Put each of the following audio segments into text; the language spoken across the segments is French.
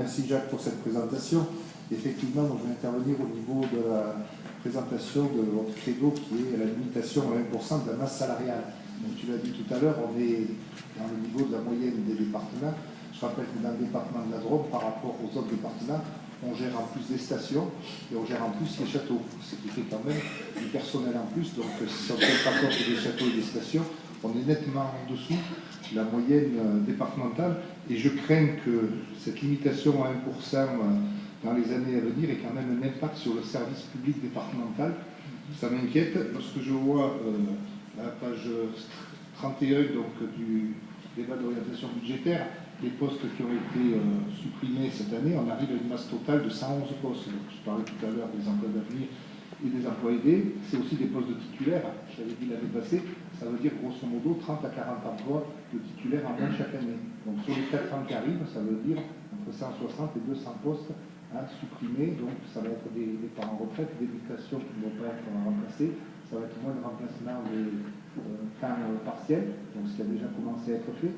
merci Jacques pour cette présentation. Effectivement, je vais intervenir au niveau de la présentation de votre credo qui est la limitation à 1% de la masse salariale. Donc, tu l'as dit tout à l'heure, on est dans le niveau de la moyenne des départements. Je rappelle que dans le département de la Drôme, par rapport aux autres départements, on gère en plus des stations et on gère en plus les châteaux, ce qui fait quand même du personnel en plus. Donc si on ne fait pas compte des châteaux et des stations, on est nettement en dessous de la moyenne départementale. Et je crains que cette limitation à 1% dans les années à venir ait quand même un impact sur le service public départemental. Ça m'inquiète lorsque je vois la page 31 donc, du débat d'orientation budgétaire, les postes qui ont été supprimés cette année, on arrive à une masse totale de 111 postes. Donc, je parlais tout à l'heure des emplois d'avenir et des emplois aidés. C'est aussi des postes de titulaires. Je l'avais dit l'année passée, ça veut dire grosso modo 30 à 40 emplois de titulaires en moins chaque année. Donc sur les 4 ans qui arrivent, ça veut dire entre 160 et 200 postes supprimés. Donc ça va être des parents en retraite, des éducations qui ne vont pas être remplacées. Ça va être moins de remplacement des temps partiels, donc ce qui a déjà commencé à être fait.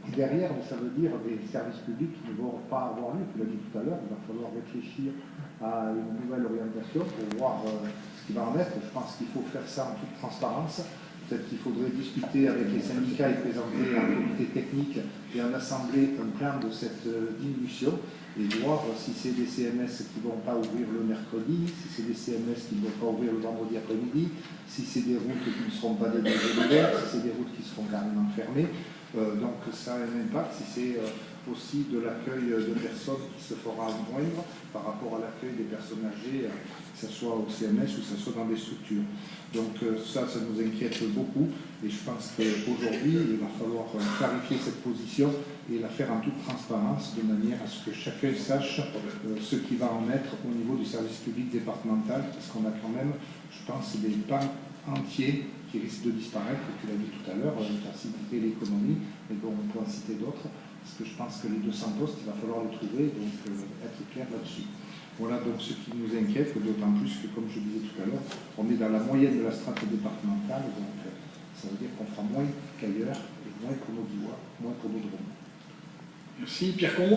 Et derrière, ça veut dire des services publics qui ne vont pas avoir lieu. Tu l'as dit tout à l'heure, il va falloir réfléchir à une nouvelle orientation pour voir ce qui va en être. Je pense qu'il faut faire ça en toute transparence. Peut-être qu'il faudrait discuter avec les syndicats et présenter un comité technique et en assembler un plan de cette diminution et voir si c'est des CMS qui ne vont pas ouvrir le mercredi, si c'est des CMS qui ne vont pas ouvrir le vendredi après-midi, si c'est des routes qui ne seront pas déneigées l'hiver, si c'est des routes qui seront carrément fermées. Donc ça a un impact si c'est aussi de l'accueil de personnes qui se fera moindre par rapport à l'accueil des personnes âgées, que ce soit au CMS ou que ce soit dans des structures. Donc ça nous inquiète beaucoup et je pense qu'aujourd'hui il va falloir clarifier cette position et la faire en toute transparence de manière à ce que chacun sache ce qu'il va en être au niveau du service public départemental, parce qu'on a quand même, je pense, des pans entiers qui risquent de disparaître, tu l'as dit tout à l'heure, tu as cité l'économie, mais bon, on peut en citer d'autres, parce que je pense que les 200 postes, il va falloir les trouver, donc être clair là-dessus. Voilà donc ce qui nous inquiète, d'autant plus que, comme je disais tout à l'heure, on est dans la moyenne de la strate départementale, donc ça veut dire qu'on fera moins qu'ailleurs, et moins pour nos Diois, moins pour nos Drômes. Merci. Pierre Combo.